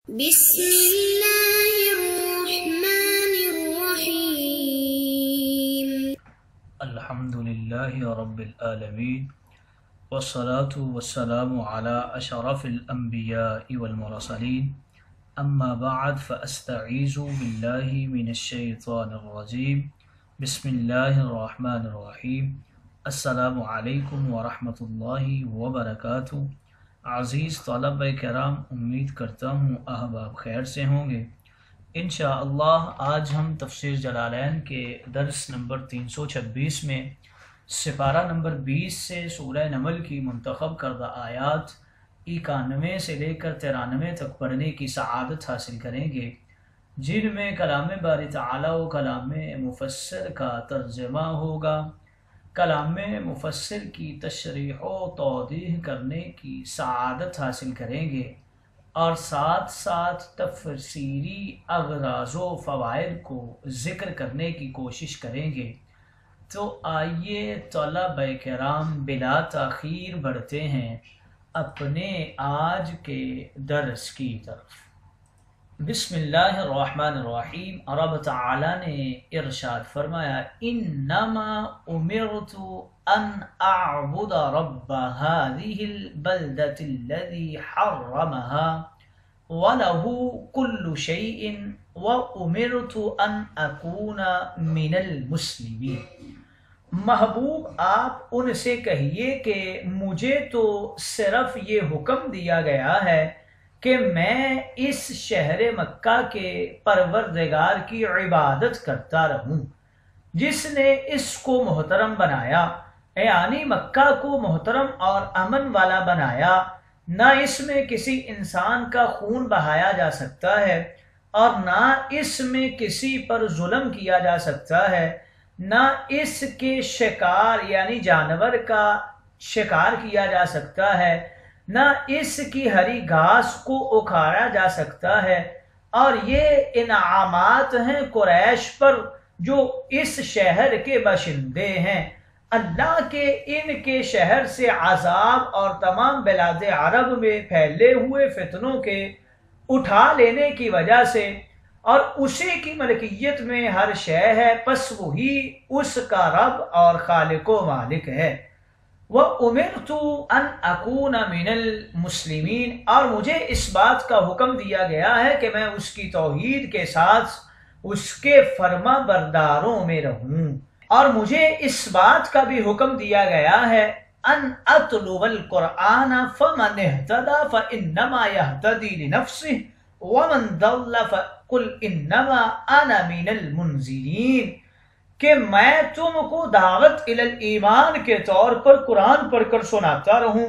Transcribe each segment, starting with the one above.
بسم الله الرحمن الرحيم. الحمد لله رب العالمين والصلاة والسلام على أشرف الأنبياء والمرسلين أما بعد فأستعيذ بالله من الشيطان الرجيم بسم الله الرحمن الرحيم السلام علیکم ورحمۃ اللہ وبرکاتہ۔ عزیز طلبہ کرام، امید کرتا ہوں احباب خیر سے ہوں گے۔ انشاءاللہ آج ہم تفسیر جلالین کے درس نمبر 326 میں سپارہ نمبر 20 سے سورہ نمل کی منتخب کردہ آیات 91 سے لے کر 93 تک پڑھنے کی سعادت حاصل کریں گے، جن میں کلام باری تعالی و کلام مفسر کا ترجمہ ہوگا۔ کلام مفسر کی تشریح و توضیح کرنے کی سعادت حاصل کریں گے اور ساتھ ساتھ تفسیری اغراض و فوائد کو ذکر کرنے کی کوشش کریں گے۔ تو آئیے طلبہ کرام بلا تاخیر بڑھتے ہیں اپنے آج کے درس کی طرف۔ بسم اللہ الرحمن الرحیم۔ رب تعالی نے ارشاد فرمایا، انما امرت ان اعبد رب هذه البلدة الذي حرمها وله كل شيء وامرت ان اكون من المسلمين۔ محبوب آپ ان سے کہیے کہ مجھے تو صرف یہ حکم دیا گیا ہے کہ میں اس شہر مکہ کے پروردگار کی عبادت کرتا رہوں، جس نے اس کو محترم بنایا، یعنی مکہ کو محترم اور امن والا بنایا۔ نہ اس میں کسی انسان کا خون بہایا جا سکتا ہے اور نہ اس میں کسی پر ظلم کیا جا سکتا ہے، نہ اس کے شکار یعنی جانور کا شکار کیا جا سکتا ہے، نہ اس کی ہری گھاس کو اکھاڑا جا سکتا ہے۔ اور یہ انعامات ہیں قریش پر جو اس شہر کے باشندے ہیں۔ اللہ کے ان کے شہر سے عذاب اور تمام بلاد عرب میں پھیلے ہوئے فتنوں کے اٹھا لینے کی وجہ سے، اور اسی کی ملکیت میں ہر شے ہے، پس وہی اس کا رب اور خالق و مالک ہے۔ وَأُمِرْتُ أَنْ أَكُونَ مِنَ الْمُسْلِمِينَ، اور مجھے اس بات کا حکم دیا گیا ہے کہ میں اس کی توحید کے ساتھ اس کے فرما برداروں میں رہوں، اور مجھے اس بات کا بھی حکم دیا گیا ہے أَنْ أَتْلُوَ الْقُرْآنَ فَمَنِ اهْتَدَى فَإِنَّمَا يَهْتَدِي لِنَفْسِهِ وَمَنْ ضَلَّ فَقُلْ إِنَّمَا أَنَا مِنَ الْمُنْذِرِينَ، کہ میں تم کو دعوت ایمان کے طور پر قرآن پڑھ کر سناتا رہوں،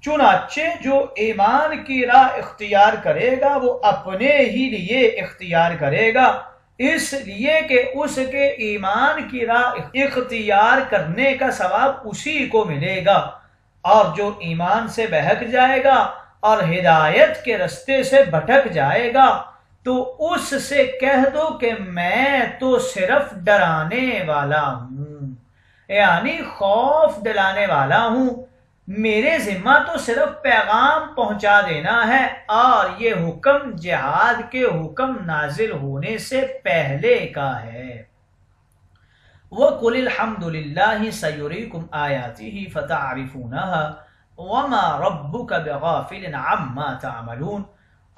چنانچہ جو ایمان کی راہ اختیار کرے گا وہ اپنے ہی لیے اختیار کرے گا، اس لیے کہ اس کے ایمان کی راہ اختیار کرنے کا ثواب اسی کو ملے گا، اور جو ایمان سے بہک جائے گا اور ہدایت کے رستے سے بھٹک جائے گا تو اس سے کہہ دو کہ میں تو صرف ڈرانے والا ہوں، یعنی خوف دلانے والا ہوں، میرے ذمہ تو صرف پیغام پہنچا دینا ہے، اور یہ حکم جہاد کے حکم نازل ہونے سے پہلے کا ہے۔ وَقُلِ الْحَمْدُ لِلَّهِ سَيُرِيكُمْ آيَاتِهِ فَتَعْرِفُونَهَا وَمَا رَبُّكَ بِغَافِلٍ عَمَّا تَعْمَلُونَ،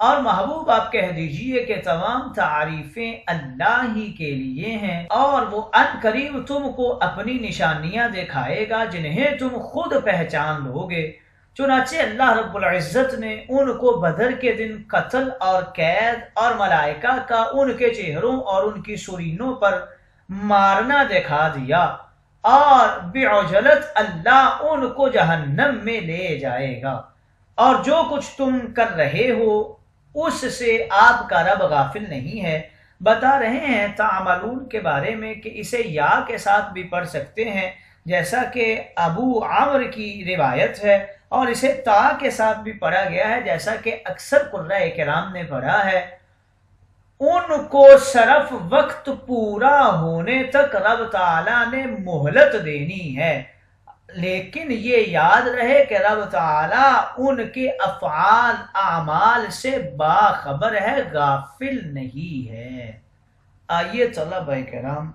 اور محبوب آپ کہہ دیجئے کہ تمام تعریفیں اللہ ہی کے لیے ہیں، اور وہ ان قریب تم کو اپنی نشانیاں دکھائے گا جنہیں تم خود پہچان لو گے۔ چنانچہ اللہ رب العزت نے ان کو بدر کے دن قتل اور قید اور ملائکہ کا ان کے چہروں اور ان کی سرینوں پر مارنا دکھا دیا، اور بعجلت اللہ ان کو جہنم میں لے جائے گا، اور جو کچھ تم کر رہے ہو اس سے آپ کا رب غافل نہیں ہے۔ بتا رہے ہیں تعملون کے بارے میں کہ اسے یا کے ساتھ بھی پڑھ سکتے ہیں جیسا کہ ابو عمرو کی روایت ہے، اور اسے تا کے ساتھ بھی پڑھا گیا ہے جیسا کہ اکثر قراء کرام نے پڑھا ہے۔ ان کو صرف وقت پورا ہونے تک رب تعالی نے مہلت دینی ہے، لیکن یہ یاد رہے کہ رب تعالیٰ ان کے افعال اعمال سے باخبر ہے، غافل نہیں ہے۔ آئیے طلبہ کرام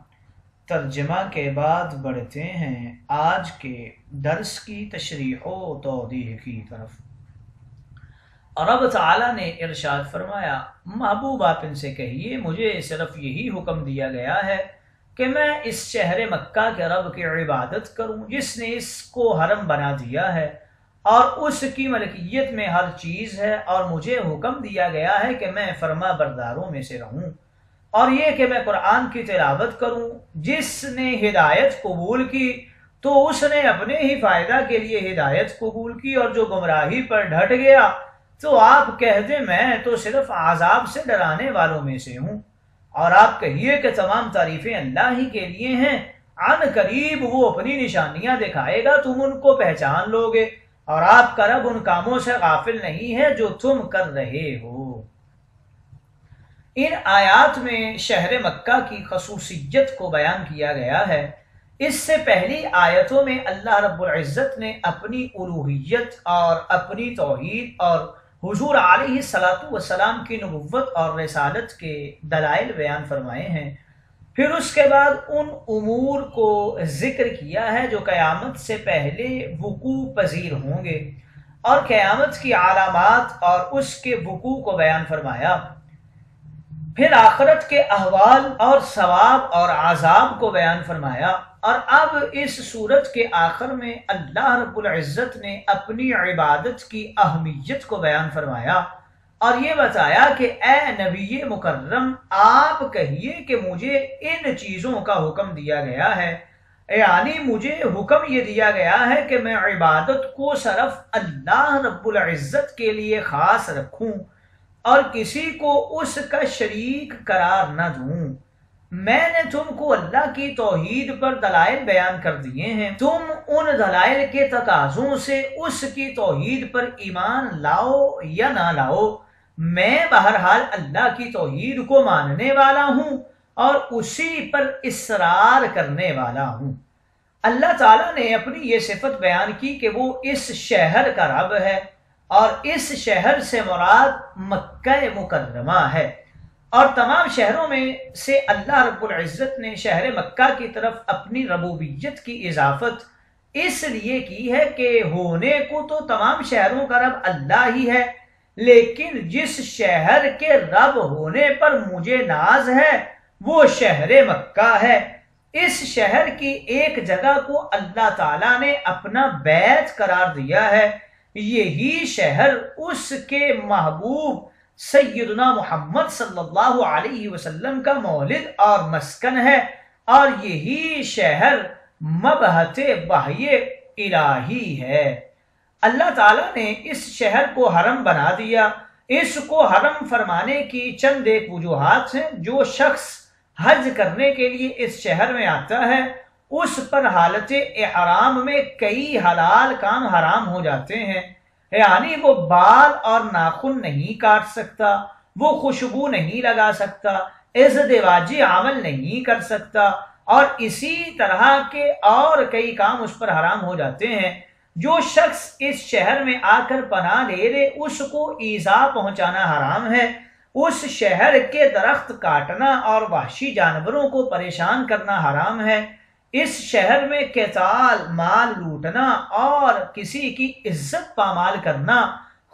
ترجمہ کے بعد بڑھتے ہیں آج کے درس کی تشریح و توضیح کی طرف۔ رب تعالیٰ نے ارشاد فرمایا، محبوب آپ ان سے کہیے مجھے صرف یہی حکم دیا گیا ہے کہ میں اس شہر مکہ کے رب کی عبادت کروں جس نے اس کو حرم بنا دیا ہے اور اس کی ملکیت میں ہر چیز ہے، اور مجھے حکم دیا گیا ہے کہ میں فرما برداروں میں سے رہوں، اور یہ کہ میں قرآن کی تلاوت کروں۔ جس نے ہدایت قبول کی تو اس نے اپنے ہی فائدہ کے لیے ہدایت قبول کی، اور جو گمراہی پر ڈٹ گیا تو آپ کہہ دیں میں تو صرف عذاب سے ڈرانے والوں میں سے ہوں، اور آپ کہیے کہ تمام تعریفیں اللہ ہی کے لیے ہیں، عن قریب وہ اپنی نشانیاں دکھائے گا، تم ان کو پہچان لو گے، اور آپ کا رب ان کاموں سے غافل نہیں ہے جو تم کر رہے ہو۔ ان آیات میں شہر مکہ کی خصوصیت کو بیان کیا گیا ہے۔ اس سے پہلی آیتوں میں اللہ رب العزت نے اپنی الوہیت اور اپنی توحید اور حضور علیہ الصلوۃ والسلام کی نبوت اور رسالت کے دلائل بیان فرمائے ہیں۔ پھر اس کے بعد ان امور کو ذکر کیا ہے جو قیامت سے پہلے وقوع پذیر ہوں گے، اور قیامت کی علامات اور اس کے وقوع کو بیان فرمایا۔ پھر آخرت کے احوال اور ثواب اور عذاب کو بیان فرمایا، اور اب اس سورت کے آخر میں اللہ رب العزت نے اپنی عبادت کی اہمیت کو بیان فرمایا اور یہ بتایا کہ اے نبی مکرم آپ کہیے کہ مجھے ان چیزوں کا حکم دیا گیا ہے، یعنی مجھے حکم یہ دیا گیا ہے کہ میں عبادت کو صرف اللہ رب العزت کے لیے خاص رکھوں اور کسی کو اس کا شریک قرار نہ دوں۔ میں نے تم کو اللہ کی توحید پر دلائل بیان کر دیے ہیں، تم ان دلائل کے تقاضوں سے اس کی توحید پر ایمان لاؤ یا نہ لاؤ، میں بہرحال اللہ کی توحید کو ماننے والا ہوں اور اسی پر اصرار کرنے والا ہوں۔ اللہ تعالیٰ نے اپنی یہ صفت بیان کی کہ وہ اس شہر کا رب ہے، اور اس شہر سے مراد مکہ مکرمہ ہے، اور تمام شہروں میں سے اللہ رب العزت نے شہر مکہ کی طرف اپنی ربوبیت کی اضافت اس لیے کی ہے کہ ہونے کو تو تمام شہروں کا رب اللہ ہی ہے، لیکن جس شہر کے رب ہونے پر مجھے ناز ہے وہ شہر مکہ ہے۔ اس شہر کی ایک جگہ کو اللہ تعالیٰ نے اپنا بیت قرار دیا ہے، یہی شہر اس کے محبوب سیدنا محمد صلی اللہ علیہ وسلم کا مولد اور مسکن ہے، اور یہی شہر مبہت وحی الہی ہے۔ اللہ تعالیٰ نے اس شہر کو حرم بنا دیا۔ اس کو حرم فرمانے کی چند ایک وجوہات ہیں۔ جو شخص حج کرنے کے لیے اس شہر میں آتا ہے اس پر حالت احرام میں کئی حلال کام حرام ہو جاتے ہیں، یعنی وہ بال اور ناخن نہیں کاٹ سکتا، وہ خوشبو نہیں لگا سکتا، ازدواجی عمل نہیں کر سکتا، اور اسی طرح کے اور کئی کام اس پر حرام ہو جاتے ہیں۔ جو شخص اس شہر میں آ کر پناہ لے لے اس کو ایذا پہنچانا حرام ہے، اس شہر کے درخت کاٹنا اور وحشی جانوروں کو پریشان کرنا حرام ہے، اس شہر میں قتال، مال لوٹنا اور کسی کی عزت پامال کرنا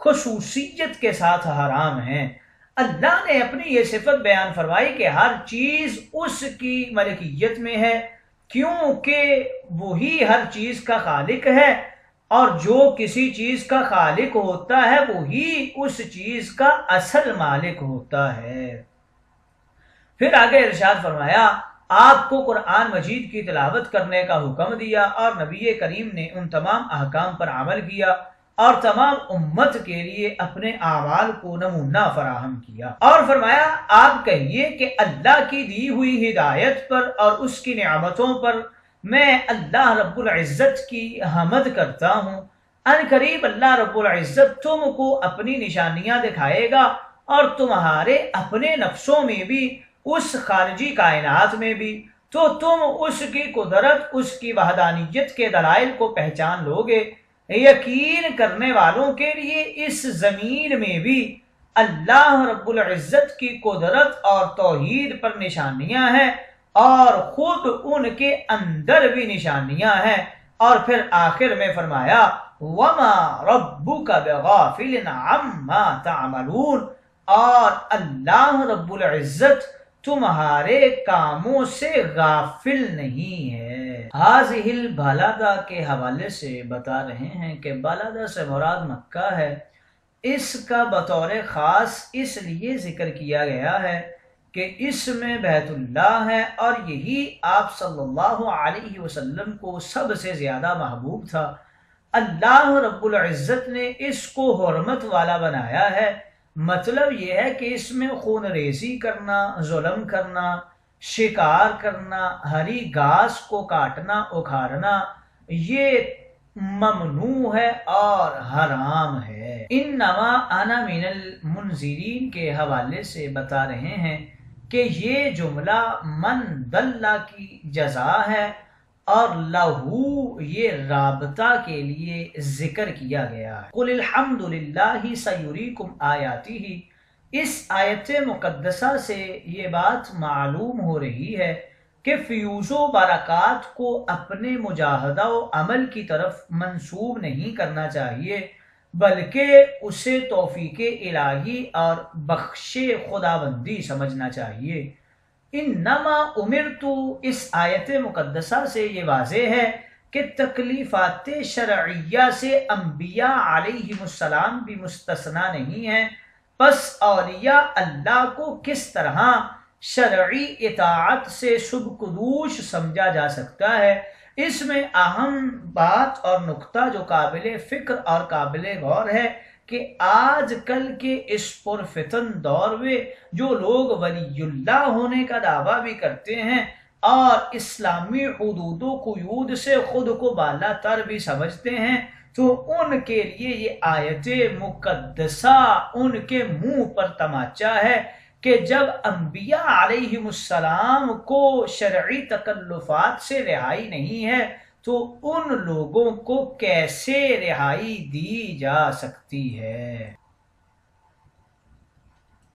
خصوصیت کے ساتھ حرام ہے۔ اللہ نے اپنی یہ صفت بیان فرمائی کہ ہر چیز اس کی ملکیت میں ہے، کیونکہ وہی ہر چیز کا خالق ہے، اور جو کسی چیز کا خالق ہوتا ہے وہی اس چیز کا اصل مالک ہوتا ہے۔ پھر آگے ارشاد فرمایا آپ کو قرآن مجید کی تلاوت کرنے کا حکم دیا، اور نبی کریم نے ان تمام احکام پر عمل کیا اور تمام امت کے لیے اپنے اعمال کو نمونہ فراہم کیا، اور فرمایا آپ کہیے کہ اللہ کی دی ہوئی ہدایت پر اور اس کی نعمتوں پر میں اللہ رب العزت کی حمد کرتا ہوں۔ ان قریب اللہ رب العزت تم کو اپنی نشانیاں دکھائے گا، اور تمہارے اپنے نفسوں میں بھی، اس خارجی کائنات میں بھی، تو تم اس کی قدرت، اس کی وحدانیت کے دلائل کو پہچان لو گے۔ یقین کرنے والوں کے لیے اس زمین میں بھی اللہ رب العزت کی قدرت اور توحید پر نشانیاں ہیں، اور خود ان کے اندر بھی نشانیاں ہیں۔ اور پھر آخر میں فرمایا وَمَا رَبُّكَ بِغَافِلٍ عَمَّا تَعْمَلُونَ، اور اللہ رب العزت تمہارے کاموں سے غافل نہیں ہے۔ هذه البلدہ کے حوالے سے بتا رہے ہیں کہ بلدہ سے مراد مکہ ہے۔ اس کا بطور خاص اس لیے ذکر کیا گیا ہے کہ اس میں بیت اللہ ہے، اور یہی آپ صلی اللہ علیہ وسلم کو سب سے زیادہ محبوب تھا۔ اللہ رب العزت نے اس کو حرمت والا بنایا ہے۔ مطلب یہ ہے کہ اس میں خون ریزی کرنا، ظلم کرنا، شکار کرنا، ہری گھاس کو کاٹنا اکھاڑنا، یہ ممنوع ہے اور حرام ہے۔ انما انا من المنذرین کے حوالے سے بتا رہے ہیں کہ یہ جملہ من دلہ کی جزا ہے، اور لہو یہ رابطہ کے لیے ذکر کیا گیا ہے۔ قل الحمد للہ سیریکم آیاتہ، اس آیت مقدسہ سے یہ بات معلوم ہو رہی ہے کہ فیوز و برکات کو اپنے مجاہدہ و عمل کی طرف منسوب نہیں کرنا چاہیے، بلکہ اسے توفیق الہی اور بخش خداوندی سمجھنا چاہیے۔ انما امرت، اس آیت مقدسہ سے یہ واضح ہے کہ تکلیفات شرعیہ سے انبیاء علیہم السلام بھی مستثنا نہیں ہیں۔ پس اولیاء اللہ کو کس طرح شرعی اطاعت سے سبکدوش سمجھا جا سکتا ہے؟ اس میں اہم بات اور نقطہ جو قابل فکر اور قابل غور ہے کہ آج کل کے اس پرفتن دور میں جو لوگ ولی اللہ ہونے کا دعویٰ بھی کرتے ہیں اور اسلامی حدود و قیود سے خود کو بالا تر بھی سمجھتے ہیں، تو ان کے لیے یہ آیت مقدسہ ان کے منہ پر تماچا ہے کہ جب انبیاء علیہم السلام کو شرعی تکلفات سے رہائی نہیں ہے تو ان لوگوں کو کیسے رہائی دی جا سکتی ہے؟